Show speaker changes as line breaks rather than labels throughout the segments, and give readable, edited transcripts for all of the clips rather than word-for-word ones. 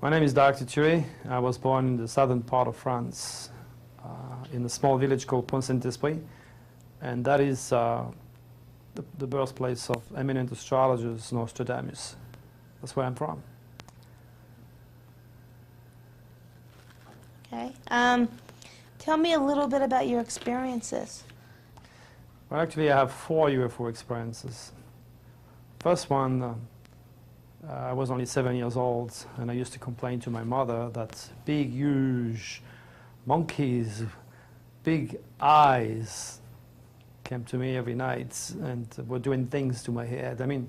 My name is Dr. Turi. I was born in the southern part of France, in a small village called Pont-Saint-Esprit, and that is the birthplace of eminent astrologers Nostradamus. That's where I'm from.
Okay. Tell me a little bit about your experiences.
Well, actually, I have 4 UFO experiences. First one, I was only 7 years old, and I used to complain to my mother that big, huge monkeys, big eyes came to me every night and were doing things to my head. I mean,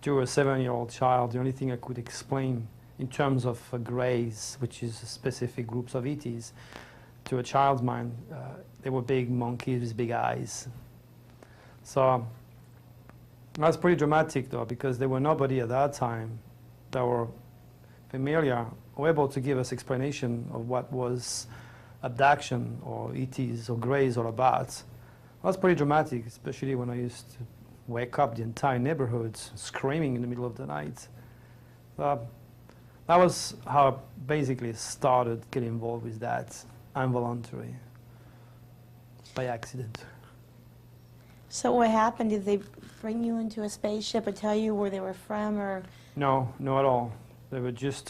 to a 7-year-old child, the only thing I could explain in terms of greys, which is specific groups of ETs, to a child's mind, they were big monkeys with big eyes. So that's pretty dramatic, though, because there were nobody at that time that were familiar or able to give us explanation of what was abduction or ETs or greys all about. That's pretty dramatic, especially when I used to wake up the entire neighborhood screaming in the middle of the night. That was how I basically started getting involved with that, involuntarily, by accident.
So what happened? Did they bring you into a spaceship or tell you where they were from, or?
No, not at all. They were just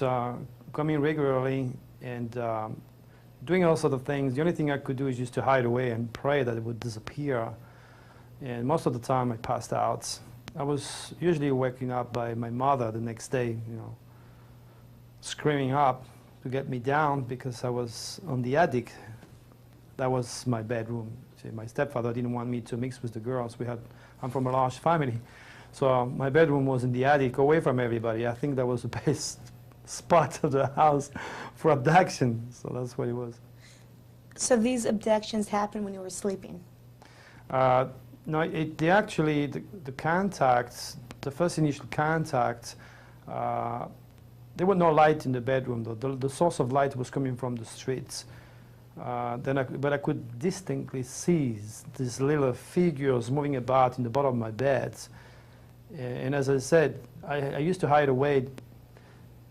coming regularly and doing all sorts of things. The only thing I could do is just to hide away and pray that it would disappear. And most of the time I passed out. I was usually waking up by my mother the next day, you know, screaming up to get me down because I was on the attic. That was my bedroom. See, my stepfather didn't want me to mix with the girls. I'm from a large family. So my bedroom was in the attic, away from everybody. I think that was the best spot of the house for abduction. So that's what it was.
So these abductions happened when you were sleeping?
No, the contacts, the first initial contact, there was no light in the bedroom. The source of light was coming from the streets. But I could distinctly see these little figures moving about in the bottom of my bed. And as I said, I used to hide away.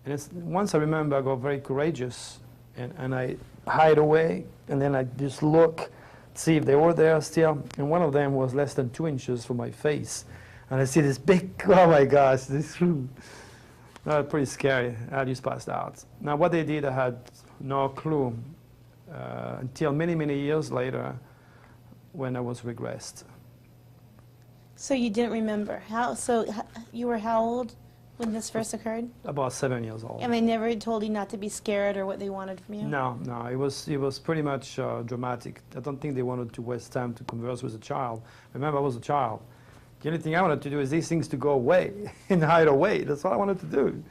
And once I remember, I got very courageous, and I hide away, and then I just look, see if they were there still. And one of them was less than 2 inches from my face. And I see this big, oh my gosh, this room. Pretty scary. I just passed out. Now, what they did, I had no clue until many, many years later when I was regressed.
So you didn't remember. You were how old when this first occurred?
About 7 years old.
And they never told you not to be scared or what they wanted from you?
No, it was pretty much dramatic. I don't think they wanted to waste time to converse with a child. Remember, I was a child. The only thing I wanted to do is these things to go away and hide away. That's all I wanted to do.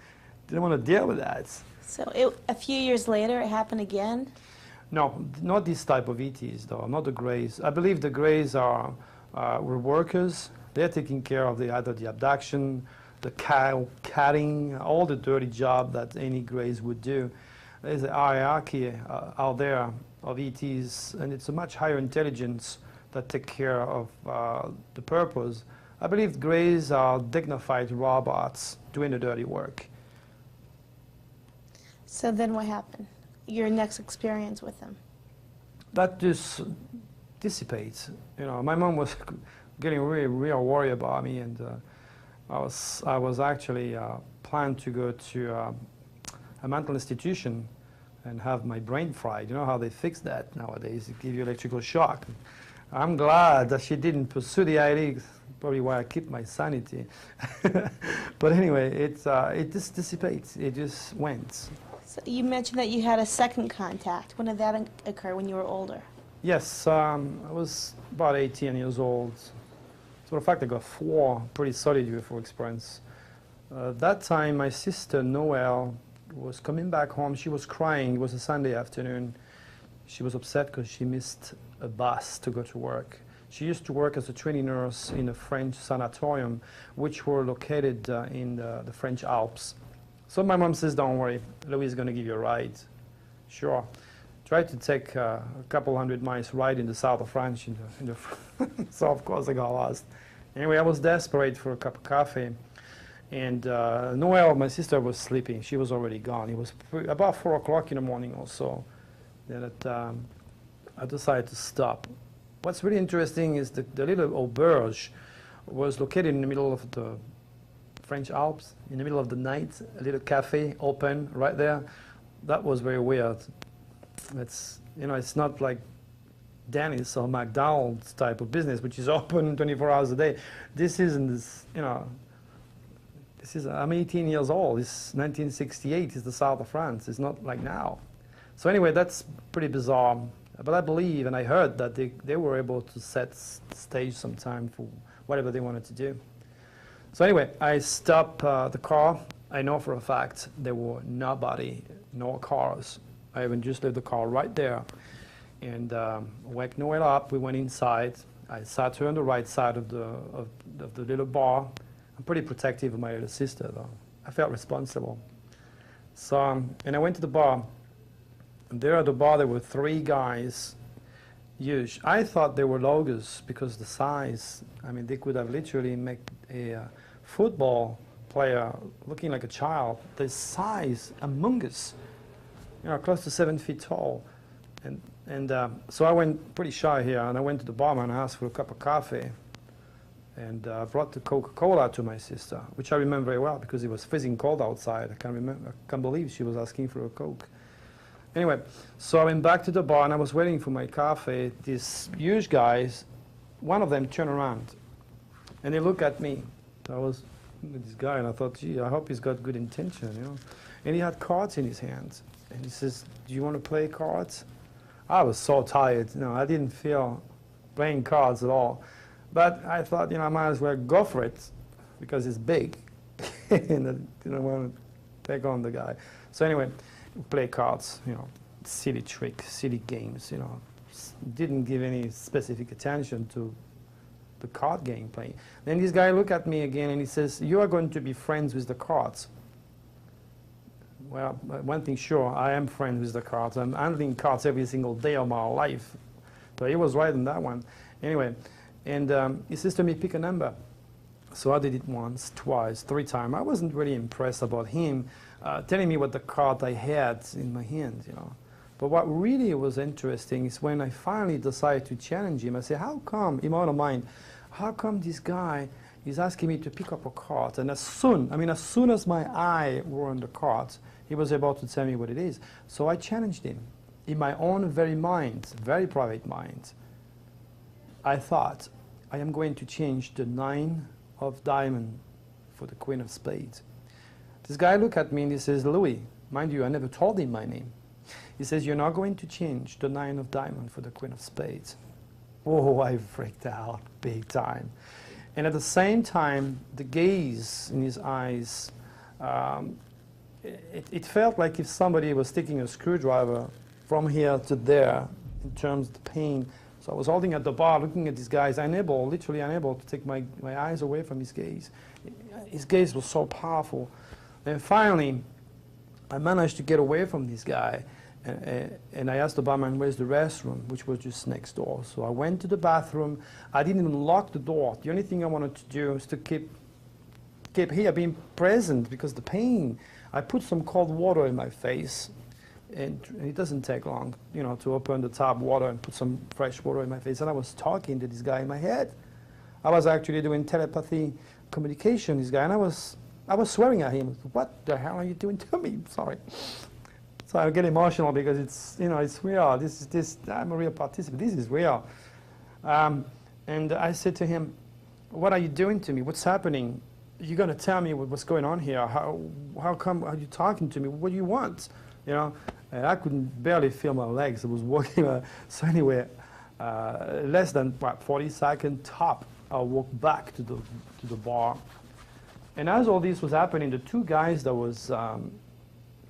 Didn't want to deal with that.
So a few years later, it happened again?
No, not this type of ETs, though, not the Greys. I believe the Greys were workers. They're taking care of either the abduction, the catting, all the dirty job that any Greys would do. There's a hierarchy out there of ETs, and it's a much higher intelligence that take care of the purpose. I believe Greys are dignified robots doing the dirty work.
So then what happened? Your next experience with them?
That just dissipates. You know, my mom was getting really, real worried about me, and I was actually planned to go to a mental institution and have my brain fried. You know how they fix that nowadays? They give you electrical shock. I'm glad that she didn't pursue the idea. Probably why I keep my sanity. But anyway, it just dissipates. It just went.
So you mentioned that you had a second contact. When did that occur? When you were older?
Yes, I was about 18 years old. So in fact, I got 4 pretty solid UFO experience. That time, my sister Noelle was coming back home. She was crying. It was a Sunday afternoon. She was upset because she missed a bus to go to work. She used to work as a trainee nurse in a French sanatorium, which were located in the French Alps. So my mom says, don't worry, Louis is going to give you a ride. Sure. Tried to take a couple 100 miles ride in the south of France. So of course I got lost. Anyway, I was desperate for a cup of coffee. And Noelle, my sister, was sleeping. She was already gone. It was about 4 o'clock in the morning or so that I decided to stop. What's really interesting is the little auberge was located in the middle of the French Alps, in the middle of the night, a little cafe open right there. That was very weird. It's, you know, it's not like Denny's or McDonald's type of business, which is open 24 hours a day. This isn't this, you know, this is, I'm 18 years old. It's 1968, it's the south of France. It's not like now. So anyway, that's pretty bizarre. But I believe, and I heard that they were able to set stage sometime for whatever they wanted to do. So anyway, I stopped the car. I know for a fact there were nobody, no cars. I even just left the car right there. And wake Noelle up, we went inside. I sat her on the right side of the little bar. I'm pretty protective of my little sister, though. I felt responsible. So, and I went to the bar. And there at the bar, there were 3 guys, huge. I thought they were logos because the size. I mean, they could have literally made a football player looking like a child. The size, humongous, you know, close to 7 feet tall. And so I went pretty shy here, and I went to the barman and asked for a cup of coffee, and brought the Coca-Cola to my sister, which I remember very well because it was freezing cold outside. I can't believe she was asking for a Coke. Anyway, so I went back to the bar, and I was waiting for my coffee. These huge guys, one of them turned around, and they looked at me. So I was looking at this guy, and I thought, gee, I hope he's got good intention, you know. And he had cards in his hands, and he says, do you want to play cards? I was so tired, you know, I didn't feel playing cards at all. But I thought, you know, I might as well go for it because it's big. And I didn't want to take on the guy. So anyway, we play cards, you know, silly tricks, silly games, you know. Didn't give any specific attention to the card game playing. Then this guy looked at me again and he says, you are going to be friends with the cards. Well, one thing sure, I am friends with the cards. I'm handling cards every single day of my life. So he was right on that one. Anyway, and he says to me, pick a number. So I did it once, twice, 3 times. I wasn't really impressed about him telling me what the card I had in my hand, you know. But what really was interesting is when I finally decided to challenge him, I said, how come, in my own mind, how come this guy is asking me to pick up a card? And as soon as my eye were on the cards, he was able to tell me what it is. So I challenged him. In my own very mind, very private mind, I thought, I am going to change the 9 of diamond for the Queen of Spades. This guy looked at me and he says, Louis, mind you, I never told him my name. He says, you're not going to change the 9 of diamond for the Queen of Spades. Oh, I freaked out big time. And at the same time, the gaze in his eyes, it felt like if somebody was sticking a screwdriver from here to there in terms of the pain. So I was holding at the bar, looking at this guy, literally unable to take my eyes away from his gaze. His gaze was so powerful. And finally, I managed to get away from this guy. And I asked the barman, where's the restroom, which was just next door. So I went to the bathroom. I didn't even lock the door. The only thing I wanted to do was to keep here, being present, because the pain. I put some cold water in my face, and it doesn't take long, you know, to open the tap water and put some fresh water in my face. And I was talking to this guy in my head. I was actually doing telepathy communication, this guy, and I was swearing at him. What the hell are you doing to me? Sorry. So I get emotional because it's, you know, it's real. I'm a real participant. This is real. And I said to him, what are you doing to me? What's happening? You're going to tell me what's going on here. How come are you talking to me? What do you want? You know, and I couldn't barely feel my legs. I was walking. So anyway, less than 40 seconds top, I walked back to the bar. And as all this was happening, the 2 guys that was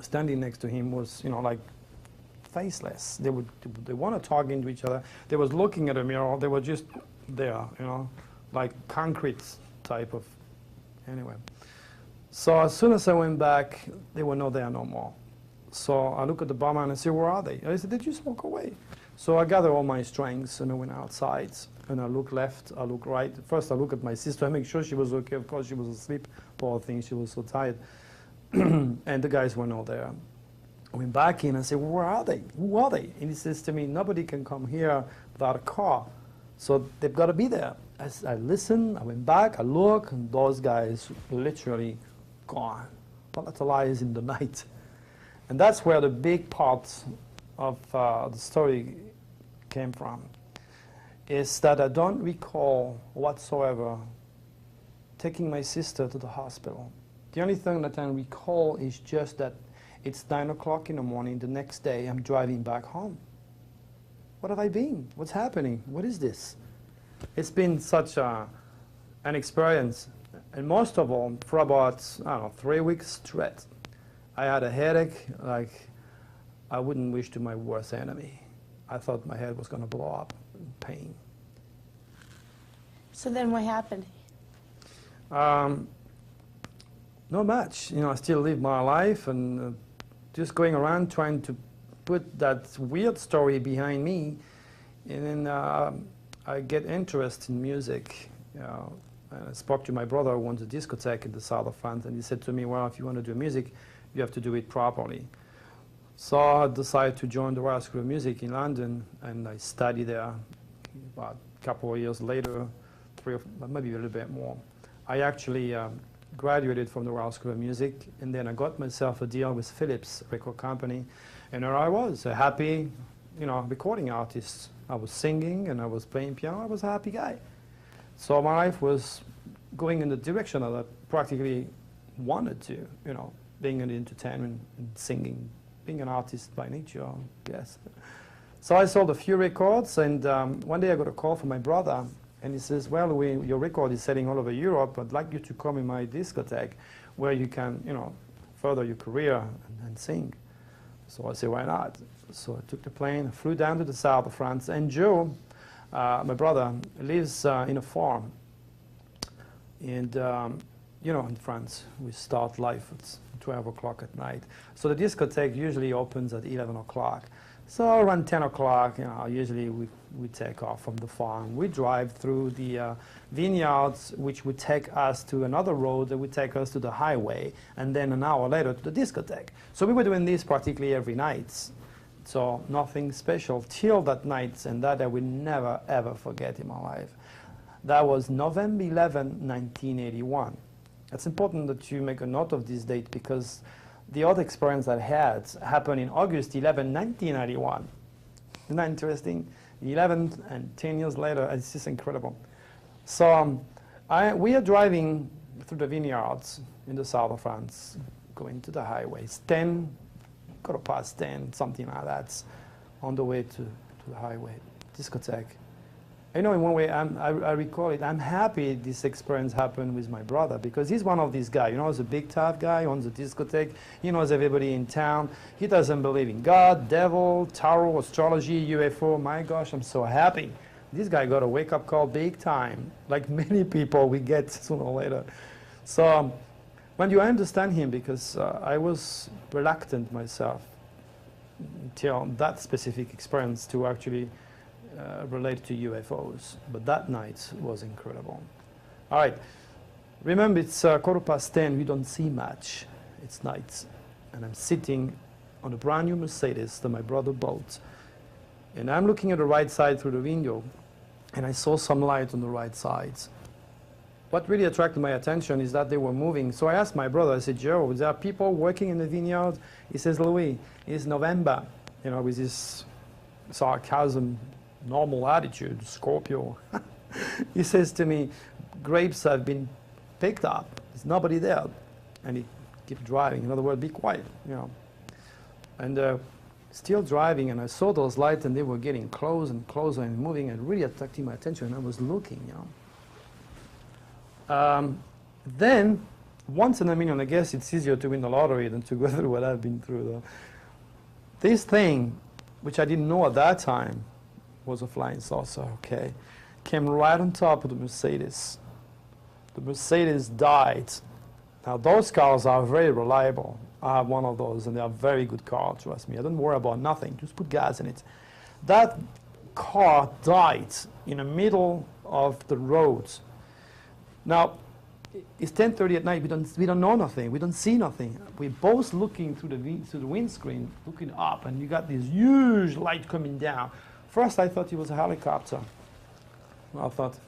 standing next to him was, you know, like faceless. They weren't talking to each other. They was looking at a mirror. They were just there, you know, like concrete type of. Anyway, so as soon as I went back, they were not there no more. So I look at the barman and I say, where are they? I said, they just walk away. So I gather all my strengths and I went outside and I look left, I look right. First I look at my sister, I make sure she was okay. Of course she was asleep, poor thing, she was so tired. And the guys were not there. I went back in and said, well, where are they? Who are they? And he says to me, nobody can come here without a car. So they've got to be there. I listened, I went back, I look, and those guys literally gone, volatilized in the night. And that's where the big part of the story came from, is that I don't recall whatsoever taking my sister to the hospital. The only thing that I recall is just that it's 9 o'clock in the morning, the next day I'm driving back home. What have I been? What's happening? What is this? It's been such an experience. And most of all, for about, I don't know, 3 weeks straight, I had a headache like I wouldn't wish to my worst enemy. I thought my head was going to blow up in pain.
So then what happened?
Not much. You know, I still live my life and just going around trying to put that weird story behind me. And then I get interest in music. You know, and I spoke to my brother who owns a discotheque in the south of France, and he said to me, well, if you want to do music, you have to do it properly. So I decided to join the Royal School of Music in London, and I studied there. About a couple of years later, maybe a little bit more, I actually graduated from the Royal School of Music, and then I got myself a deal with Philips record company, and there I was, a happy, you know, recording artist. I was singing and I was playing piano. I was a happy guy. So my life was going in the direction that I practically wanted to, you know, being in entertainment and singing, being an artist by nature, yes. So I sold a few records, and one day I got a call from my brother, and he says, well, your record is selling all over Europe. I'd like you to come in my discotheque where you can, you know, further your career and sing. So I said, why not? So I took the plane, flew down to the south of France, and Joe, my brother, lives in a farm. And, you know, in France, we start life at 12 o'clock at night. So the discotheque usually opens at 11 o'clock. So around 10 o'clock, you know, usually we take off from the farm. We drive through the vineyards, which would take us to another road that would take us to the highway, and then an hour later to the discotheque. So we were doing this practically every night. So nothing special till that night, and that I will never, ever forget in my life. That was November 11, 1981. It's important that you make a note of this date because the other experience I had happened in August 11, 1991. Isn't that interesting? 11 and 10 years later, it's just incredible. So we are driving through the vineyards in the south of France, going to the highways. 10, something like that, on the way to the highway, discotheque. You know, in one way, I recall it, I'm happy this experience happened with my brother because he's one of these guys, you know, he's a big tough guy, owns a discotheque, he knows everybody in town, he doesn't believe in God, devil, tarot, astrology, UFO, my gosh, I'm so happy. This guy got a wake-up call big time, like many people we get sooner or later. So when you understand him, because I was reluctant myself until that specific experience to actually related to UFOs, but that night was incredible. All right, remember it's 10:15, we don't see much, it's night, and I'm sitting on a brand new Mercedes that my brother bought, and I'm looking at the right side through the window, and I saw some light on the right side. What really attracted my attention is that they were moving, so I asked my brother, I said, Joe, is there people working in the vineyard? He says, Louis, it's November, you know, with this sarcasm, normal attitude, Scorpio. He says to me, grapes have been picked up. There's nobody there. And he kept driving. In other words, be quiet, you know. And still driving, and I saw those lights, and they were getting closer and closer and moving, and really attracting my attention. And I was looking, you know. Then, once in a million, I guess it's easier to win the lottery than to go through what I've been through, though. This thing, which I didn't know at that time, was a flying saucer, okay? Came right on top of the Mercedes. The Mercedes died. Now those cars are very reliable. I have one of those, and they are very good car, trust me. I don't worry about nothing. Just put gas in it. That car died in the middle of the road. Now, it's 10:30 at night. We don't know nothing. We don't see nothing. We're both looking through the windscreen, looking up, and you got this huge light coming down. First, I thought it was a helicopter. I thought,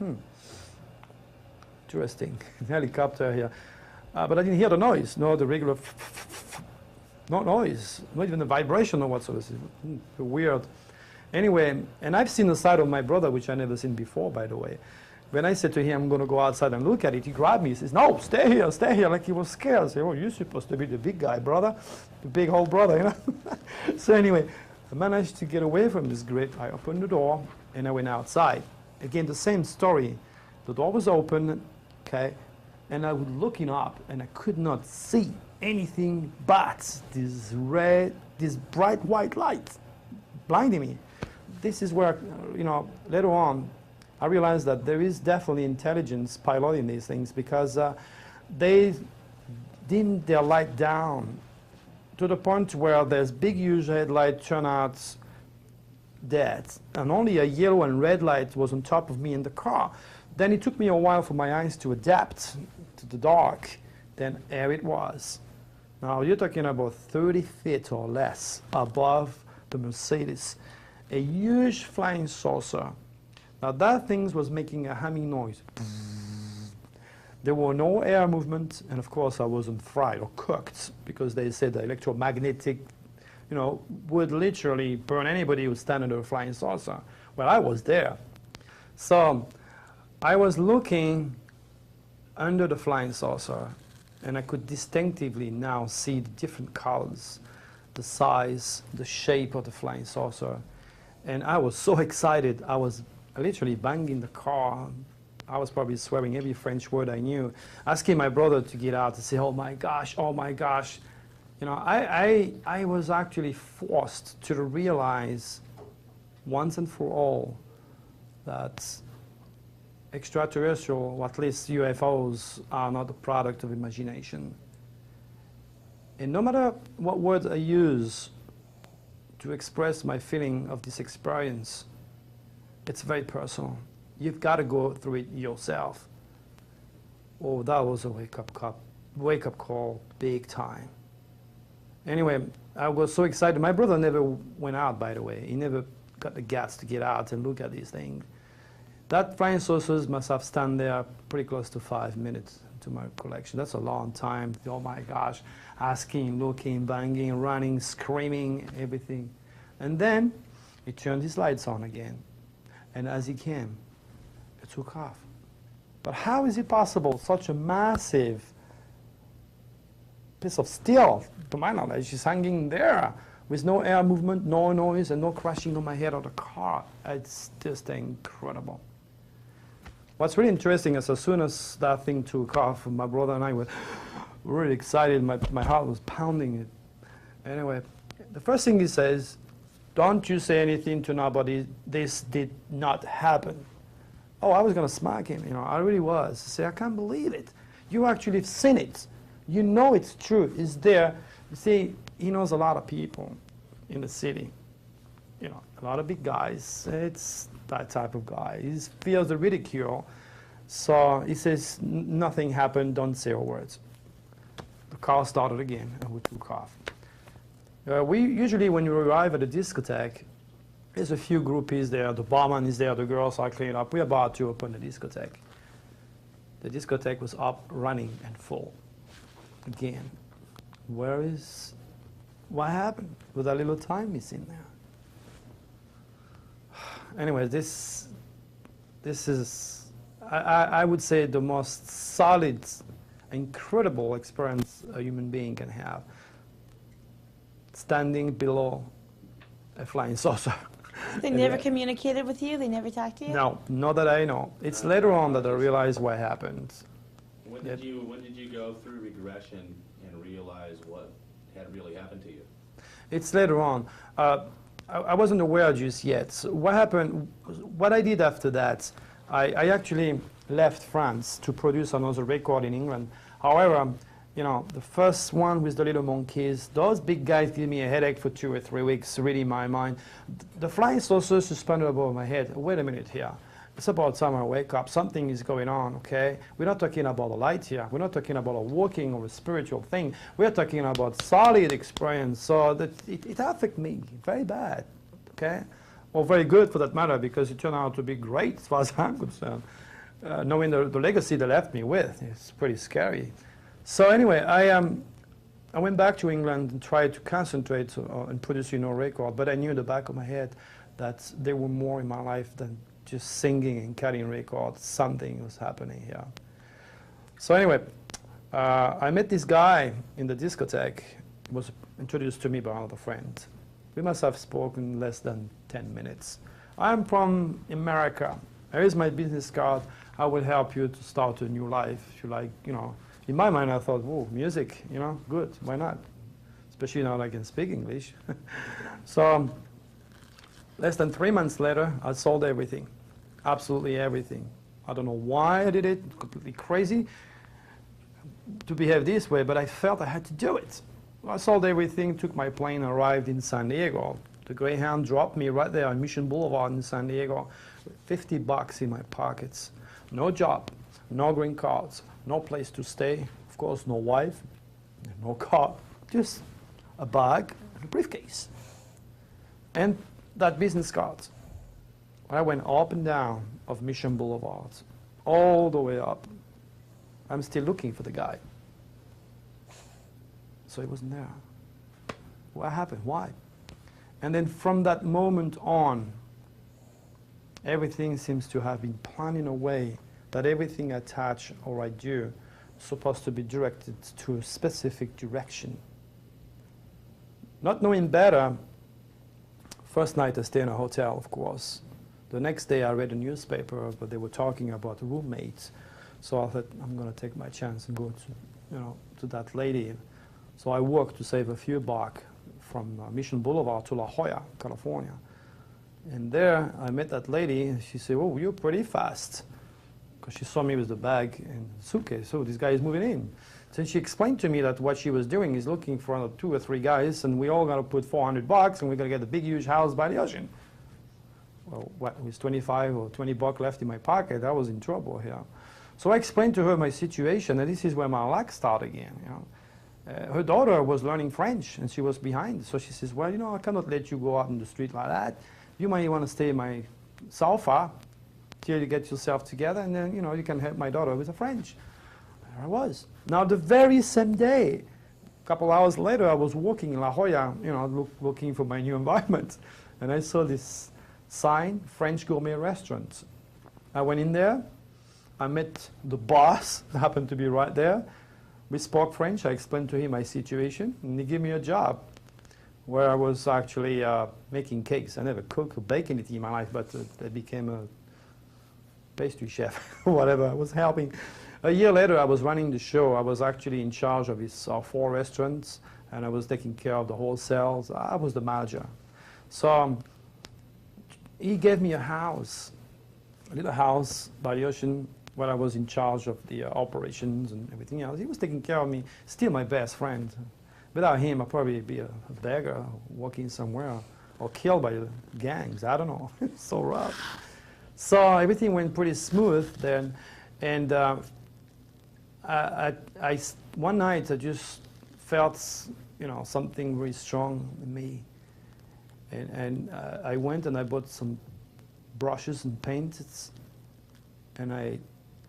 interesting, helicopter here. But I didn't hear the noise, no, the regular, no noise, not even the vibration or whatsoever. Weird. Anyway, and I've seen the side of my brother, which I never seen before, by the way. When I said to him, I'm going to go outside and look at it, he grabbed me. He says, no, stay here, like he was scared. I said, oh, you're supposed to be the big guy, brother, the big old brother, you know. So anyway, I managed to get away from this grid. I opened the door, and I went outside. Again, the same story. The door was open, okay, and I was looking up, and I could not see anything but this bright white light blinding me. This is where, you know, later on, I realized that there is definitely intelligence piloting these things, because they dimmed their light down to the point where there's big, huge headlight turnouts dead, and only a yellow and red light was on top of me in the car. Then it took me a while for my eyes to adapt to the dark. Then there it was. Now you're talking about 30 feet or less above the Mercedes. A huge flying saucer. Now that thing was making a humming noise. There were no air movement, and of course I wasn't fried or cooked, because they said the electromagnetic, you know, would literally burn anybody who stand under a flying saucer. Well, I was there. So I was looking under the flying saucer, and I could distinctively now see the different colors, the size, the shape of the flying saucer. And I was so excited. I was literally banging the car. I was probably swearing every French word I knew, asking my brother to get out to say, oh my gosh, oh my gosh. You know, I was actually forced to realize once and for all that extraterrestrial, or at least UFOs, are not a product of imagination. And no matter what words I use to express my feeling of this experience, it's very personal. You've got to go through it yourself. Oh, that was a wake-up call, big time. Anyway, I was so excited. My brother never went out, by the way. He never got the guts to get out and look at these things. That flying saucers must have stand there pretty close to 5 minutes to my collection. That's a long time. Oh my gosh, asking, looking, banging, running, screaming, everything. And then he turned his lights on again. And as he came, it took off. But how is it possible such a massive piece of steel, to my knowledge, is hanging there with no air movement, no noise, and no crashing on my head or the car? It's just incredible. What's really interesting is as soon as that thing took off, my brother and I were really excited. My heart was pounding it. Anyway, the first thing he says, don't you say anything to nobody. This did not happen. Oh, I was going to smack him. You know, I really was. I say, I can't believe it. You actually have seen it. You know it's true. It's there. You see, he knows a lot of people in the city. You know, a lot of big guys. It's that type of guy. He feels the ridicule. So he says, nothing happened. Don't say a word. The car started again, and we took off. We usually, when we arrive at a discotheque, there's a few groupies there. The barman is there. The girls are cleaning up. We're about to open the discotheque. The discotheque was up, running, and full. Again, what happened with that little time missing there? Anyway, this is, I would say, the most solid, incredible experience a human being can have. Standing below a flying saucer.
They never communicated with you? They never talked to you?
No, not that I know. It's later on that I realized what happened.
When did you go through regression and realize what had really happened to you?
It's later on. I wasn't aware just yet. So what happened, what I did after that, I actually left France to produce another record in England. However, you know, the first one with the little monkeys, those big guys give me a headache for 2 or 3 weeks, reading my mind. The flying saucer suspended above my head. Wait a minute here. It's about time I wake up. Something is going on, okay? We're not talking about a light here. We're not talking about a walking or a spiritual thing. We're talking about solid experience. So that it affected me very bad, okay? Or very good for that matter, because it turned out to be great as far as I'm concerned. Knowing the legacy they left me with, it's pretty scary. So anyway, I went back to England and tried to concentrate on producing a record, but I knew in the back of my head that there were more in my life than just singing and cutting records. Something was happening here. So anyway, I met this guy in the discotheque. He was introduced to me by another friend. We must have spoken less than 10 minutes. I'm from America. Here is my business card. I will help you to start a new life. If you like, you know. In my mind, I thought, whoa, music, you know, good, why not? Especially now I can speak English. So less than 3 months later, I sold everything, absolutely everything. I don't know why I did it, completely crazy to behave this way, but I felt I had to do it. I sold everything, took my plane, arrived in San Diego. The Greyhound dropped me right there on Mission Boulevard in San Diego, with $50 in my pockets. No job, no green cards, no place to stay, of course no wife, no car, just a bag and a briefcase. And that business card. I went up and down of Mission Boulevard, all the way up. I'm still looking for the guy. So he wasn't there. What happened? Why? And then from that moment on, everything seems to have been planned in a way that everything I touch or I do is supposed to be directed to a specific direction. Not knowing better, first night I stayed in a hotel, of course. The next day I read a newspaper, but they were talking about roommates. So I thought, I'm going to take my chance and go to that lady. So I worked to save a few bucks from Mission Boulevard to La Jolla, California. And there I met that lady, and she said, oh, you're pretty fast. Because she saw me with the bag and suitcase. So this guy is moving in. So she explained to me that what she was doing is looking for 2 or 3 guys, and we all got to put $400, and we're going to get a big, huge house by the ocean. Well, what, with 25 or $20 left in my pocket, I was in trouble here. So I explained to her my situation, and this is where my luck started again. You know. Her daughter was learning French, and she was behind. So she says, well, you know, I cannot let you go out in the street like that. You might want to stay in my sofa till you get yourself together, and then, you know, you can help my daughter with the French. There I was. Now, the very same day, a couple hours later, I was walking in La Jolla, you know, looking for my new environment, and I saw this sign, French gourmet restaurant. I went in there. I met the boss, that happened to be right there. We spoke French. I explained to him my situation, and he gave me a job where I was actually making cakes. I never cooked or baked anything in my life, but I became a pastry chef, whatever. I was helping. A year later, I was running the show. I was actually in charge of his 4 restaurants, and I was taking care of the wholesales. I was the manager. So he gave me a house, a little house by the ocean, where I was in charge of the operations and everything else. He was taking care of me, still my best friend. Without him, I'd probably be a beggar walking somewhere or killed by the gangs. I don't know. It's so rough. So everything went pretty smooth then. And one night I just felt, you know, something very strong in me. And I went and I bought some brushes and paints, and I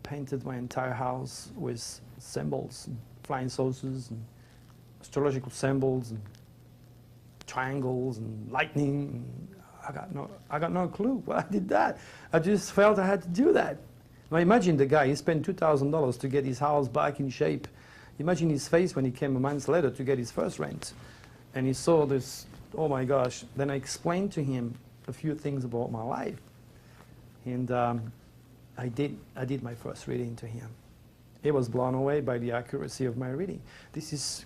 painted my entire house with symbols, and flying saucers, and astrological symbols, and triangles, and lightning. And I got no clue why I did that. I just felt I had to do that. Now imagine the guy, he spent $2,000 to get his house back in shape. Imagine his face when he came a month later to get his first rent. And he saw this, oh my gosh. Then I explained to him a few things about my life. And I did my first reading to him. He was blown away by the accuracy of my reading. This is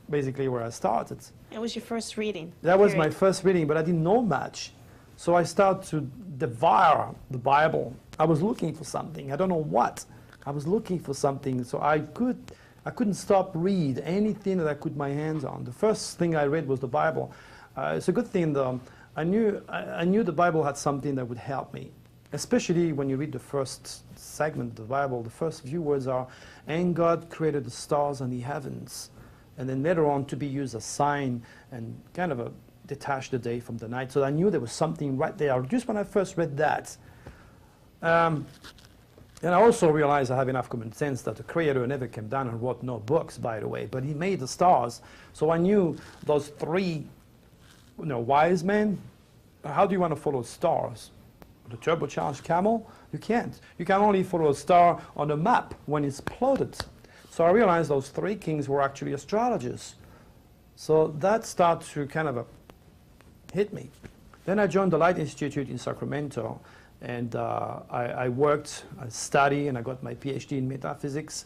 basically where I started.
It was your first reading.
That was my first reading, but I didn't know much. So I started to devour the Bible. I was looking for something. I don't know what. I was looking for something so I could I couldn't stop read anything that I could my hands on. The first thing I read was the Bible. It's a good thing though. I knew the Bible had something that would help me, especially when you read the first segment of the Bible. The first few words are, "And God created the stars and the heavens," and then later on to be used as sign and kind of detach the day from the night. So I knew there was something right there just when I first read that. And I also realized I have enough common sense that the Creator never came down and wrote no books, by the way, but He made the stars. So I knew those three, wise men. How do you want to follow stars? The turbocharged camel? You can't. You can only follow a star on a map when it's plotted. So I realized those three kings were actually astrologers. So that started to kind of hit me. Then I joined the Light Institute in Sacramento, and I worked, I studied, and I got my PhD in metaphysics.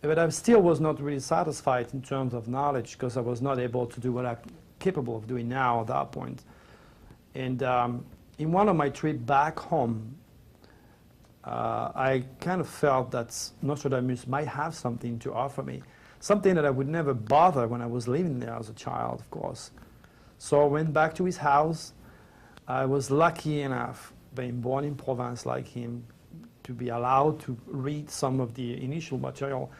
But I still was not really satisfied in terms of knowledge because I was not able to do what I'm capable of doing now at that point. And in one of my trips back home, I kind of felt that Nostradamus might have something to offer me, something that I would never bother when I was living there as a child, of course. So I went back to his house. I was lucky enough, being born in Provence like him, to be allowed to read some of the initial material,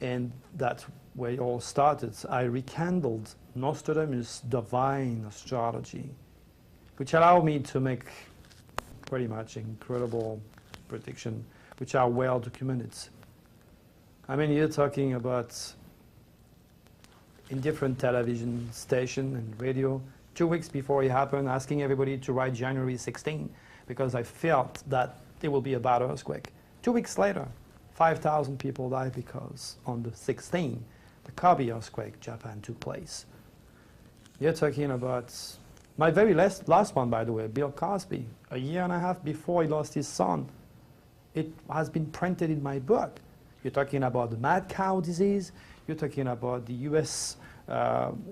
and that's where it all started. I rekindled Nostradamus' Divine Astrology, which allowed me to make pretty much incredible prediction, which are well documented. I mean, you're talking about in different television station and radio, 2 weeks before it happened, asking everybody to write January 16, because I felt that there will be a bad earthquake. 2 weeks later, 5,000 people died because on the 16th, the Kobe earthquake, Japan, took place. You're talking about my very last one, by the way, Bill Cosby, a year and a half before he lost his son. It has been printed in my book. You're talking about the mad cow disease. You're talking about the U.S.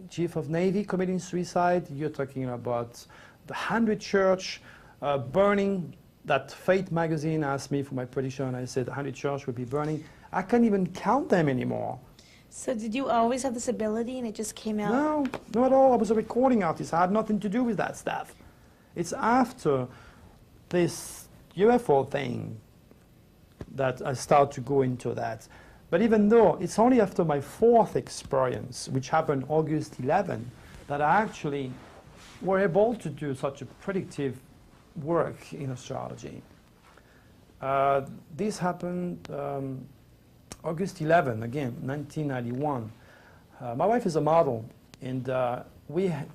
Chief of Navy committing suicide. You're talking about the 100 church burning. That Fate magazine asked me for my prediction, and I said 100 church would be burning. I can't even count them anymore.
So did you always have this ability and it just came out?
No, not at all. I was a recording artist. I had nothing to do with that stuff. It's after this UFO thing that I started to go into that. But even though it's only after my fourth experience, which happened August 11, that I actually were able to do such a predictive work in astrology. This happened August 11, again, 1991. My wife is a model, and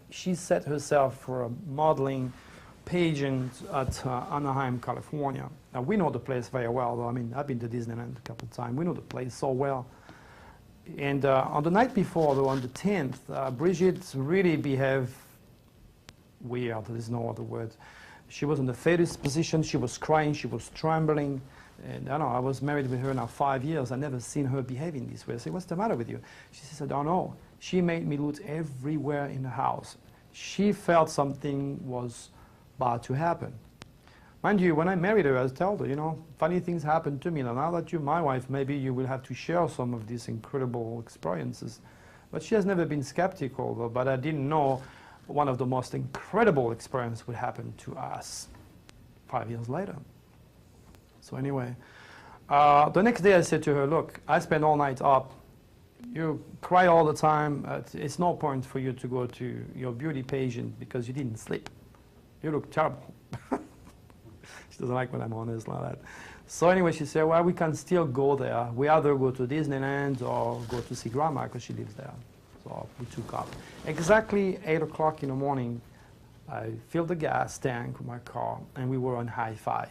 she set herself for a modeling pageant at Anaheim, California. Now, we know the place very well, though. I mean, I've been to Disneyland a couple of times. We know the place so well. And on the night before, though, on the 10th, Bridget really behaved weird. There's no other word. She was in the fetus position. She was crying. She was trembling. And I don't know, I was married with her now 5 years. I never seen her behaving this way. I said, "What's the matter with you?" She says, "I don't know." She made me look everywhere in the house. She felt something was about to happen. Mind you, when I married her, I told her, funny things happen to me. Now that you're my wife, maybe you will have to share some of these incredible experiences. But she has never been skeptical, though, but I didn't know one of the most incredible experiences would happen to us 5 years later. So anyway, the next day I said to her, "Look, I spent all night up. You cry all the time. It's no point for you to go to your beauty pageant because you didn't sleep. You look terrible." She doesn't like when I'm honest like that. So anyway, she said, "Well, we can still go there. We either go to Disneyland or go to see Grandma because she lives there." So we took off. Exactly 8 o'clock in the morning, I filled the gas tank with my car, and we were on I-5.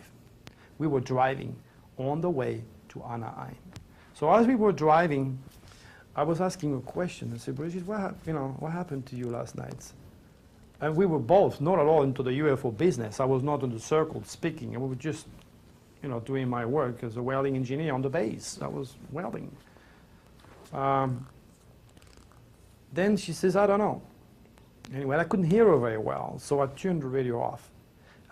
We were driving on the way to Anaheim. So as we were driving, I was asking a question. I said, "Bridget, what happened to you last night?" And we were both not at all into the UFO business. I was not in the circle speaking. And we were just, doing my work as a welding engineer on the base. I was welding. Then she says, "I don't know." Anyway, I couldn't hear her very well, so I turned the radio off.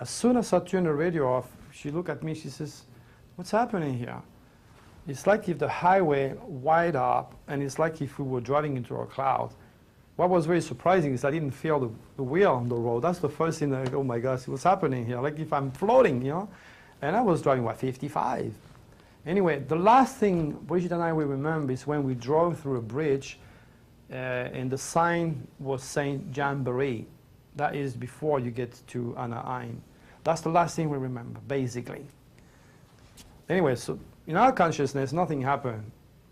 As soon as I turned the radio off, she looked at me, she says, "What's happening here?" It's like if the highway wide up, and it's like if we were driving into a cloud. What was very surprising is I didn't feel the wheel on the road. That's the first thing that, oh my gosh, what's happening here? Like if I'm floating, you know? And I was driving, what, 55? Anyway, the last thing Brigitte and I will remember is when we drove through a bridge, and the sign was saying Jamboree. That is before you get to Anaheim. That's the last thing we remember, basically. Anyway, so in our consciousness, nothing happened.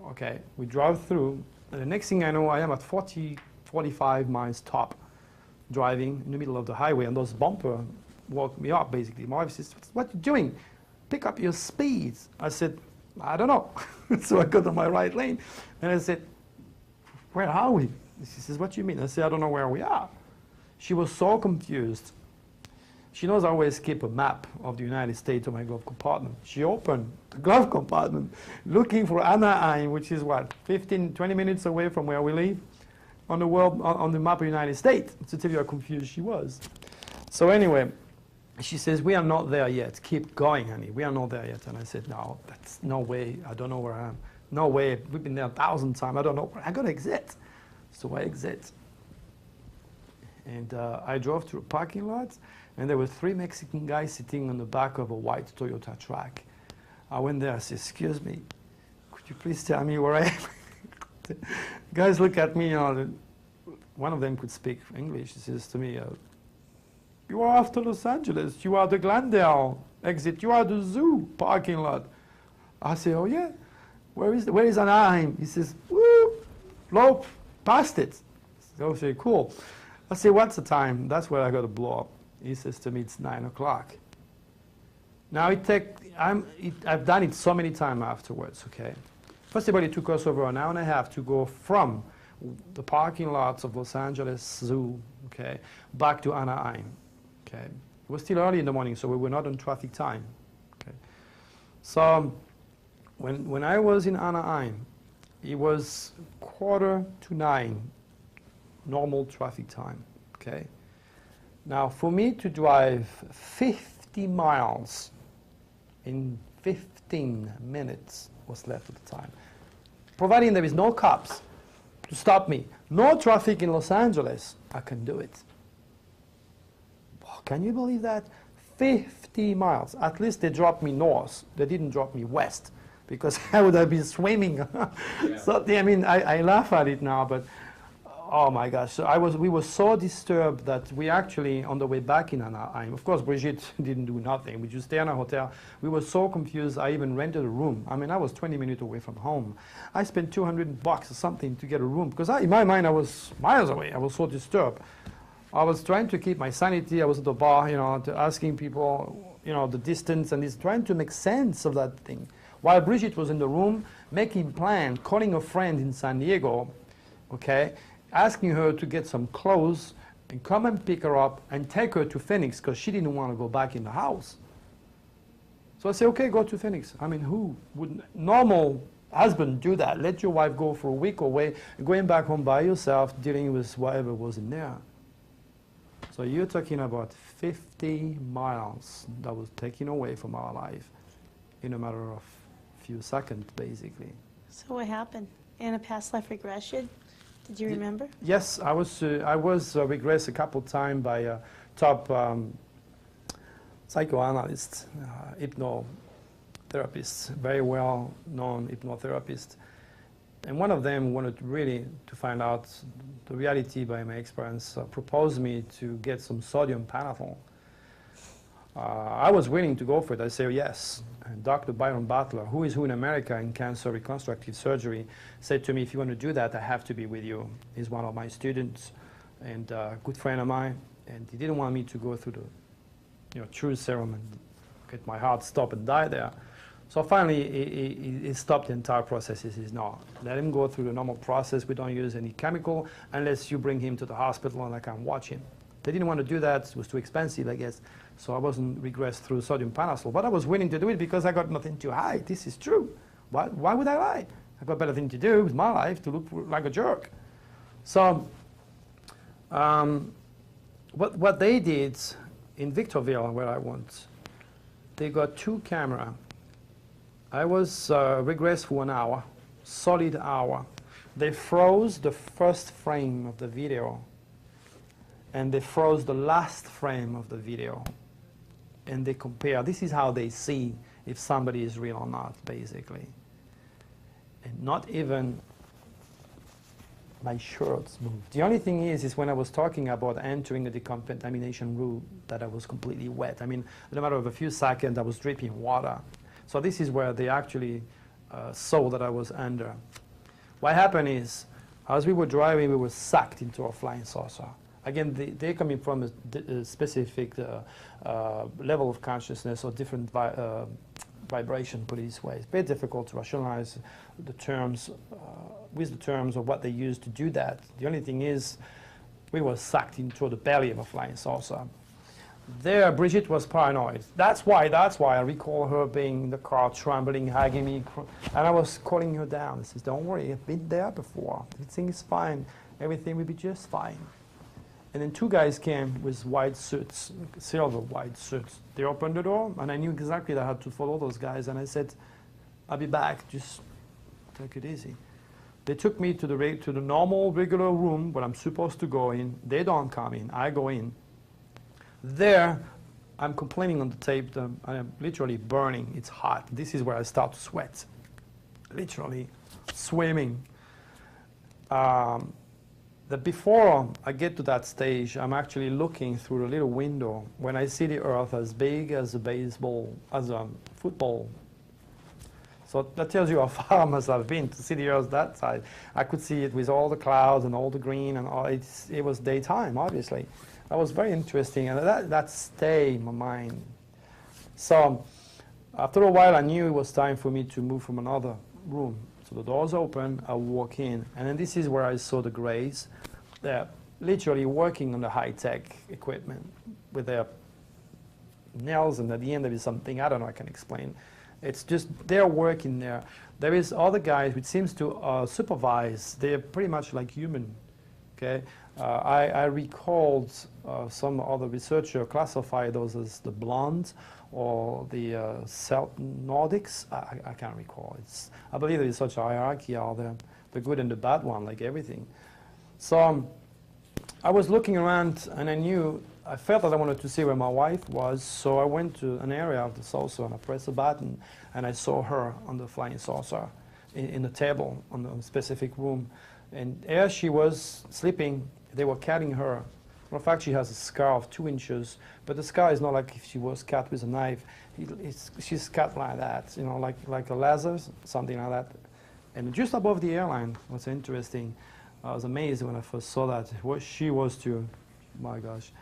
Okay, we drove through, and the next thing I know, I am at 45 miles top, driving in the middle of the highway, and those bumpers woke me up, basically. My wife says, what are you doing? Pick up your speed. I said, I don't know. So I got on my right lane, and I said, where are we? She says, what do you mean? I said, I don't know where we are. She was so confused. She knows I always keep a map of the United States on my glove compartment. She opened the glove compartment looking for Anaheim, which is what, 15, 20 minutes away from where we live, on the map of the United States, to tell you how confused she was. So anyway, she says, we are not there yet. Keep going, honey. We are not there yet. And I said, no, that's no way. I don't know where I am. No way. We've been there 1,000 times. I don't know. I got to exit. So I exit. And I drove to a parking lot, and there were 3 Mexican guys sitting on the back of a white Toyota truck. I went there. I said, excuse me, could you please tell me where I am? Guys look at me. You know, one of them could speak English. He says to me, you are after Los Angeles. You are the Glendale exit. You are the zoo parking lot. I say, oh yeah. Where is Anaheim? He says, woo, low, past it. So I say, cool. I say, what's the time? That's where I got to blow up. He says to me, it's 9 o'clock. Now I've done it so many times afterwards, okay? First of all, it took us over an hour and a half to go from the parking lots of Los Angeles Zoo, okay, back to Anaheim, okay? It was still early in the morning, so we were not on traffic time, okay? So when I was in Anaheim, it was 8:45, normal traffic time, okay? Now, for me to drive 50 miles in 15 minutes was left at the time, providing there is no cops to stop me, no traffic in Los Angeles, I can do it. Can you believe that? 50 miles. At least they dropped me north. They didn't drop me west, because I would have been swimming. Yeah. So, I mean, I laugh at it now, but oh my gosh. So we were so disturbed that we actually, on the way back in Anaheim, of course, Brigitte didn't do nothing. We just stayed in a hotel. We were so confused, I even rented a room. I mean, I was 20 minutes away from home. I spent $200 or something to get a room, because in my mind, I was miles away. I was so disturbed. I was trying to keep my sanity. I was at the bar, you know, asking people, you know, the distance, and trying to make sense of that thing. While Brigitte was in the room, making plans, calling a friend in San Diego, okay, asking her to get some clothes and come and pick her up and take her to Phoenix, because she didn't want to go back in the house. So I said, okay, go to Phoenix. I mean, who would, normal husband, do that? Let your wife go for a week away, going back home by yourself, dealing with whatever was in there. So you're talking about 50 miles that was taken away from our life in a matter of a few seconds, basically.
So what happened? In a past life regression? Did you remember?
Yes, I was regressed a couple times by a top psychoanalyst, hypnotherapist, very well-known hypnotherapist. And one of them wanted really to find out the reality by my experience, proposed me to get some sodium panathol. I was willing to go for it. I said yes. And Dr. Byron Butler, who is who in America in cancer reconstructive surgery, said to me, if you want to do that, I have to be with you. He's one of my students and a good friend of mine. And he didn't want me to go through the true serum and get my heart stop and die there. So finally, he stopped the entire process. He says, no, let him go through the normal process. We don't use any chemical unless you bring him to the hospital and I can watch him. They didn't want to do that. It was too expensive, I guess. So I wasn't regressed through sodium panathol. But I was willing to do it because I got nothing to hide. This is true. Why would I lie? I've got better thing to do with my life to look like a jerk. So what they did in Victorville, where I went, they got 2 cameras I was regressed for 1 hour, solid hour. They froze the first frame of the video, and they froze the last frame of the video, and they compare. This is how they see if somebody is real or not, basically. And not even my shirts moved. The only thing is when I was talking about entering the decontamination room, that I was completely wet. I mean, in a matter of a few seconds, I was dripping water. So this is where they actually saw that I was under. What happened is, as we were driving, we were sucked into a flying saucer. Again, they're coming from a specific level of consciousness or different vibration, put it this way. It's very difficult to rationalize the terms, with the terms of what they use to do that. The only thing is, we were sucked into the belly of a flying saucer. There, Brigitte was paranoid. That's why I recall her being in the car, trembling, hugging me, and I was calling her down. I says, don't worry, I've been there before. Everything is fine. Everything will be just fine. And then two guys came with white suits, silver white suits. They opened the door, and I knew exactly that I had to follow those guys. And I said, I'll be back, just take it easy. They took me to the normal, regular room where I'm supposed to go in. They don't come in, I go in. There, I'm complaining on the tape that I am literally burning, it's hot. This is where I start to sweat, literally swimming. That before I get to that stage, I'm actually looking through a little window when I see the earth as big as a football. So that tells you how far I must have been to see the earth that side. I could see it with all the clouds and all the green, and all, it was daytime, obviously. That was very interesting, and that stayed in my mind. So after a while, I knew it was time for me to move from another room. So the doors open, I walk in, and then this is where I saw the Greys. They're literally working on the high-tech equipment with their nails, and at the end there is something, I don't know, I can explain. It's just, they're working there. There is other guys which seems to supervise. They're pretty much like human, okay? I recalled some other researcher classify those as the blondes or the Nordics. I can't recall. I believe there is such a hierarchy out there, the good and the bad one, like everything. So I was looking around, and I felt that I wanted to see where my wife was, so I went to an area of the saucer, and I pressed a button, and I saw her on the flying saucer in the table, on the specific room. And as she was sleeping, they were cutting her. In fact, she has a scar of 2 inches, but the scar is not like if she was cut with a knife. She's cut like that, you know, like a laser, something like that. And just above the airline, what's interesting, I was amazed when I first saw that. She was too, my gosh.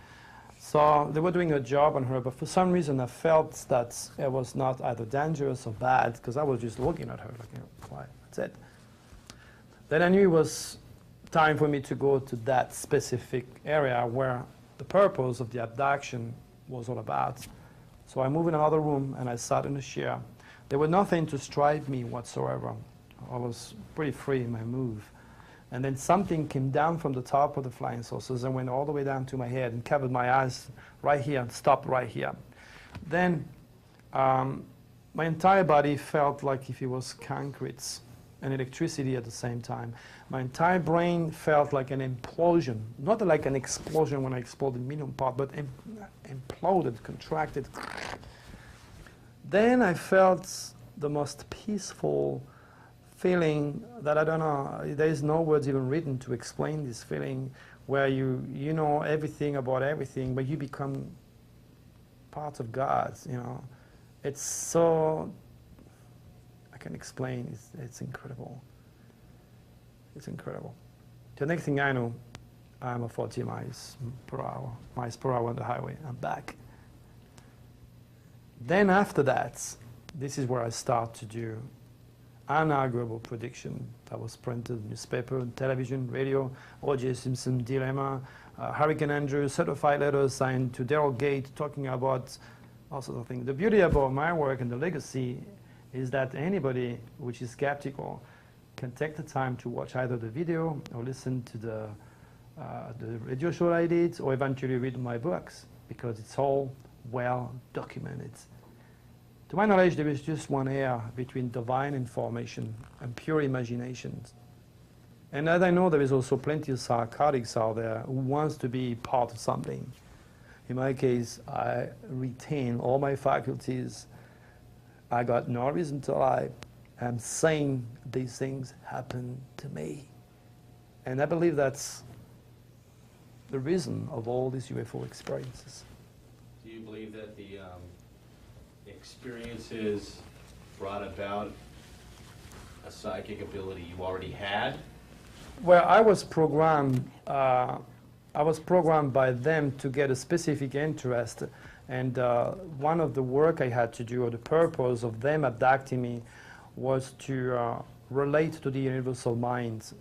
So they were doing a job on her, but for some reason I felt that it was not either dangerous or bad, because I was just looking at her, like, you know, why? That's it. Then I knew it was time for me to go to that specific area where the purpose of the abduction was all about. So I moved in another room, and I sat in a chair. There was nothing to strike me whatsoever. I was pretty free in my move. And then something came down from the top of the flying saucers and went all the way down to my head and covered my eyes right here and stopped right here. Then my entire body felt like if it was concrete and electricity at the same time. My entire brain felt like an implosion, not like an explosion when I exploded in million parts, but imploded, contracted. Then I felt the most peaceful feeling that I don't know, there is no words even written to explain this feeling, where you know everything about everything, but you become part of God, you know. It's so, I can explain, it's incredible. It's incredible. The next thing I know, I'm at 40 miles per hour on the highway. I'm back. Then after that, this is where I start to do unarguable prediction that was printed in newspaper, television, radio, O.J. Simpson dilemma, Hurricane Andrew, certified letters signed to Daryl Gate talking about all sorts of things. The beauty about my work and the legacy is that anybody which is skeptical can take the time to watch either the video or listen to the radio show I did, or eventually read my books, because it's all well documented. To my knowledge, there is just one air between divine information and pure imaginations. And as I know, there is also plenty of psychotics out there who wants to be part of something. In my case, I retain all my faculties. I got no reason to lie. I'm saying these things happen to me. And I believe that's the reason of all these UFO experiences.
Do you believe that the experiences brought about a psychic ability you already had?
Well, I was programmed by them to get a specific interest, and one of the work I had to do, or the purpose of them abducting me, was to relate to the universal mind.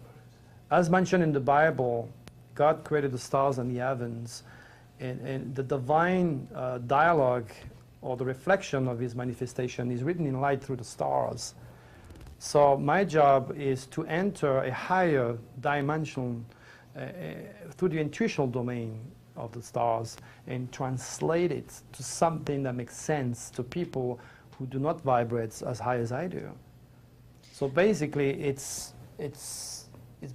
As mentioned in the Bible, God created the stars and the heavens, and the divine dialogue, or the reflection of his manifestation, is written in light through the stars. So my job is to enter a higher dimension through the intuitional domain of the stars and translate it to something that makes sense to people who do not vibrate as high as I do. So basically, it's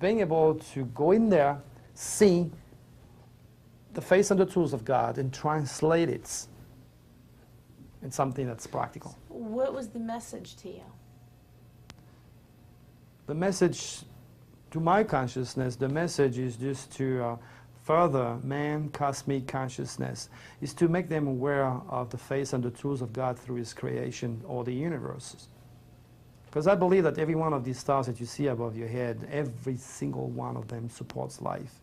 being able to go in there, see the face and the tools of God, and translate it in something that's practical.
What was the message to you?
The message to my consciousness, the message is just to further man cosmic consciousness, is to make them aware of the face and the tools of God through his creation, or the universes. Because I believe that every one of these stars that you see above your head, every single one of them supports life.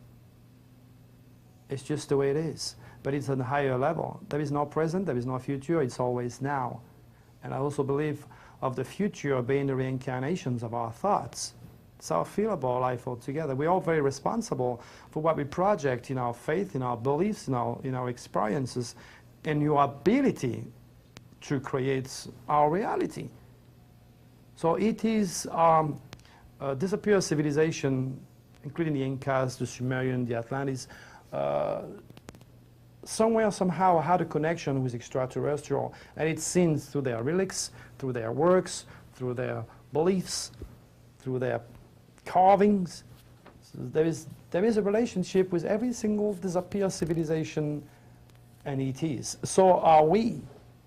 It's just the way it is. But it's on a higher level. There is no present, there is no future, it's always now. And I also believe of the future being the reincarnations of our thoughts. It's how I feel about life altogether. We're all very responsible for what we project in our faith, in our beliefs, in our experiences, and your ability to create our reality. So it is disappeared civilization, including the Incas, the Sumerian, the Atlantis, somewhere, somehow had a connection with extraterrestrial, and it's seen through their relics, through their works, through their beliefs, through their carvings. So there is a relationship with every single disappeared civilization and ETs. So are we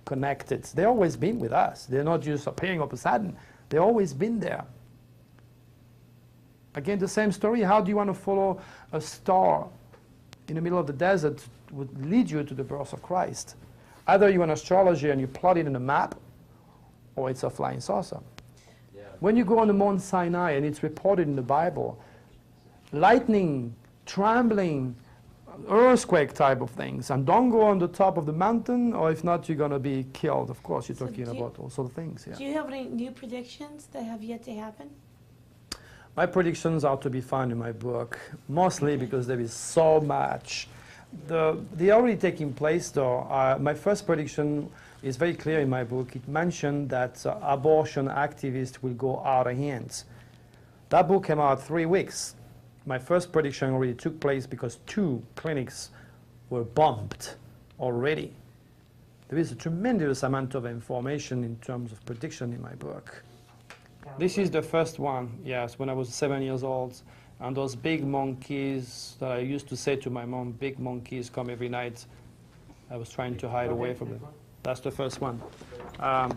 connected? They've always been with us. They're not just appearing all of a sudden. They've always been there. Again, the same story. How do you want to follow a star in the middle of the desert would lead you to the birth of Christ? Either you're an astrologer and you plot it in a map, or it's a flying saucer. Yeah. When you go on the Mount Sinai, and it's reported in the Bible, lightning, trembling, earthquake type of things, and don't go on the top of the mountain, or if not, you're going to be killed. Of course, you're talking about all sort of things. Yeah.
Do you have any new predictions that have yet to happen?
My predictions are to be found in my book, mostly because there is so much. They're already taking place, though. My first prediction is very clear in my book. It mentioned that abortion activists will go out of hands. That book came out 3 weeks. My first prediction already took place because 2 clinics were bombed already. There is a tremendous amount of information in terms of prediction in my book. This is the first one, yes, when I was 7 years old. And those big monkeys that I used to say to my mom, big monkeys come every night. I was trying to hide away from them. That's the first one. The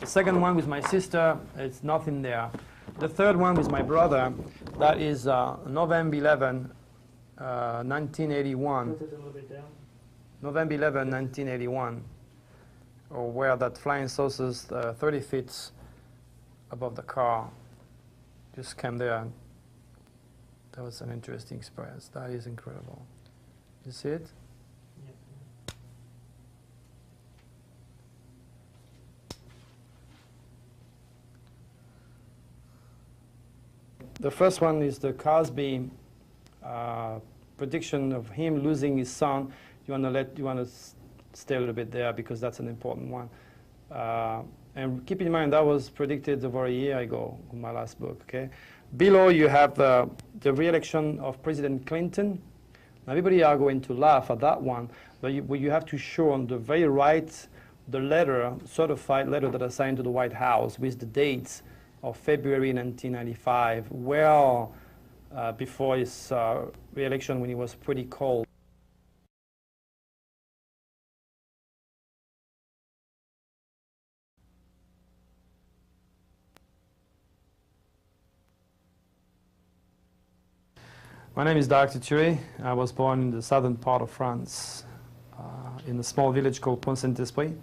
second one with my sister, it's nothing there. The third one with my brother, that is November 11, 1981. November 11, 1981, or where that flying saucers 30 feet above the car just came there. That was an interesting experience. That is incredible. You see it? Yeah. The first one is the Cosby prediction of him losing his son. You want to stay a little bit there because that's an important one. And keep in mind that was predicted over a year ago in my last book. Okay. Below you have the re-election of President Clinton. Now everybody are going to laugh at that one, but you have to show on the very right the letter, certified letter that I signed to the White House with the dates of February 1995, well before his re-election, when he was pretty cold. My name is Dr. Turi. I was born in the southern part of France, in a small village called Pont-Saint-Esprit,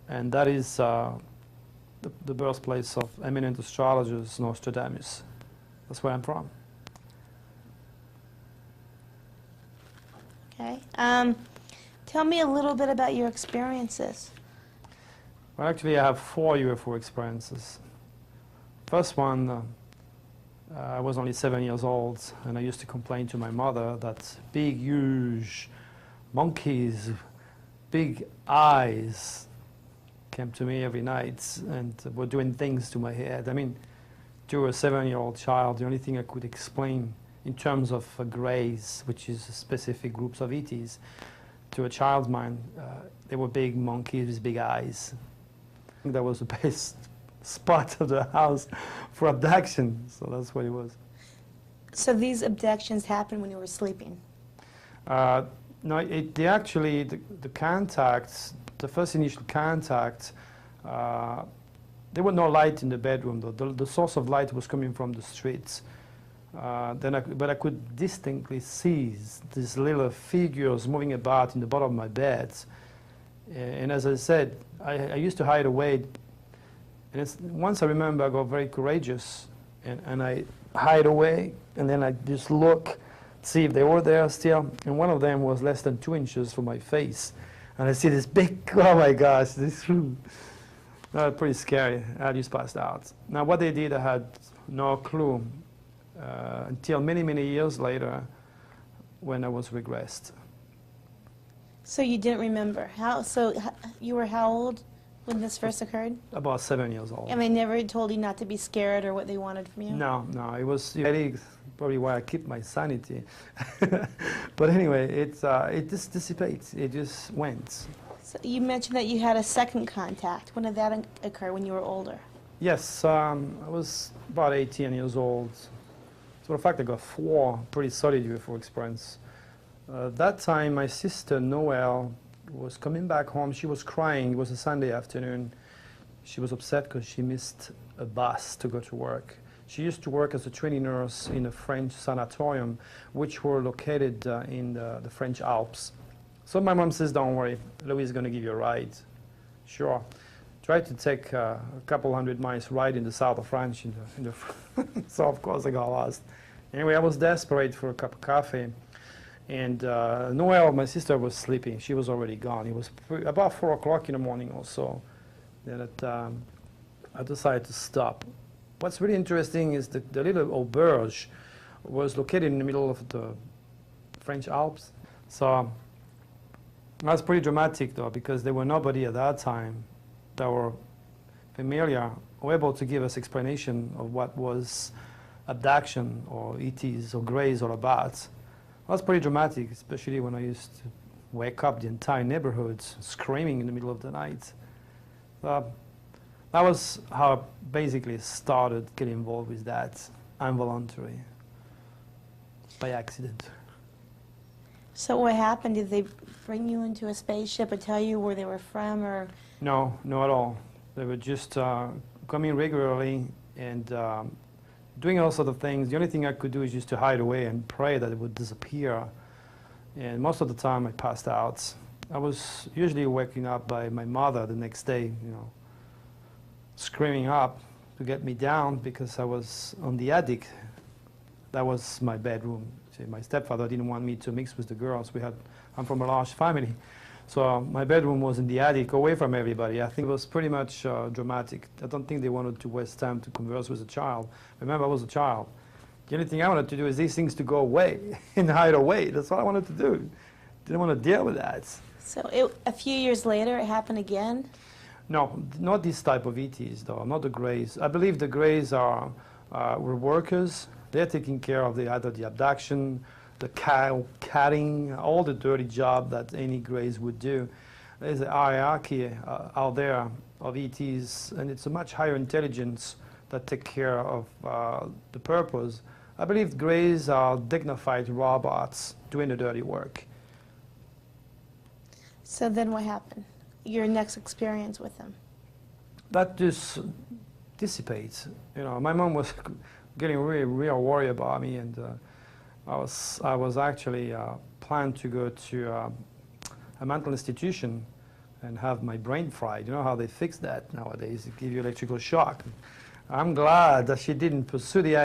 and that is the birthplace of eminent astrologers Nostradamus. That's where I'm from.
Okay. Tell me a little bit about your experiences.
Well, actually, I have 4 UFO experiences. First one, I was only 7 years old, and I used to complain to my mother that big, huge monkeys, big eyes came to me every night and were doing things to my head. I mean, to a 7-year-old child, the only thing I could explain in terms of grays, which is specific groups of ETs, to a child's mind, they were big monkeys with big eyes. I think that was the best spot of the house for abduction, so that's what it was.
So these abductions happened when you were sleeping?
No, they actually, the contacts, the first initial contact, there was no light in the bedroom. The source of light was coming from the streets. But I could distinctly see these little figures moving about in the bottom of my bed. And as I said, I used to hide away. And once I remember, I got very courageous, and I hide away, and then I just look, see if they were there still. And one of them was less than 2 inches from my face. And I see this big, oh my gosh, this pretty scary. I just passed out. Now what they did, I had no clue until many, many years later when I was regressed.
So you didn't remember. You were how old when this first occurred?
About 7 years old.
And they never told you not to be scared or what they wanted from you?
No, it was really probably why I keep my sanity. But anyway, it just dissipates. It just went.
So you mentioned that you had a second contact. When did that occur, when you were older?
Yes, I was about 18 years old. So in fact, I got 4 pretty solid UFO experiences. That time, my sister, Noelle, was coming back home. She was crying. It was a Sunday afternoon. She was upset because she missed a bus to go to work. She used to work as a trainee nurse in a French sanatorium, which were located in the French Alps. So my mom says, don't worry, Louis is going to give you a ride. Sure. Tried to take a couple 100 miles ride in the south of France. So of course I got lost. Anyway, I was desperate for a cup of coffee. And Noelle, my sister, was sleeping. She was already gone. It was about 4 o'clock in the morning or so that I decided to stop. What's really interesting is the little auberge was located in the middle of the French Alps. So that's pretty dramatic, though, because there were nobody at that time that were familiar or able to give us explanation of what was abduction or ETs or greys all about. That's pretty dramatic, especially when I used to wake up the entire neighborhood screaming in the middle of the night. That was how I basically started getting involved with that, involuntary, by accident.
So what happened? Did they bring you into a spaceship or tell you where they were from? Or
No, not at all. They were just coming regularly and doing all sorts of things. The only thing I could do is just to hide away and pray that it would disappear. And most of the time I passed out. I was usually waking up by my mother the next day, screaming up to get me down because I was on the attic. That was my bedroom. See, my stepfather didn't want me to mix with the girls. I'm from a large family. So my bedroom was in the attic, away from everybody. I think it was pretty much dramatic. I don't think they wanted to waste time to converse with a child. Remember, I was a child. The only thing I wanted to do is these things to go away and hide away. That's all I wanted to do. Didn't want to deal with that.
So a few years later, it happened again?
No, not this type of ETs, though, not the Greys. I believe the Greys were workers. They're taking care of either the abduction, the catting, all the dirty job that any Greys would do. there's a hierarchy out there of ETs, and it's a much higher intelligence that take care of the purpose. I believe Greys are dignified robots doing the dirty work.
So then what happened? Your next experience with them?
That just dissipates. You know, my mom was getting really, real worried about me, and I was actually planned to go to a mental institution and have my brain fried. You know how they fix that nowadays? They give you electrical shock. I'm glad that she didn't pursue the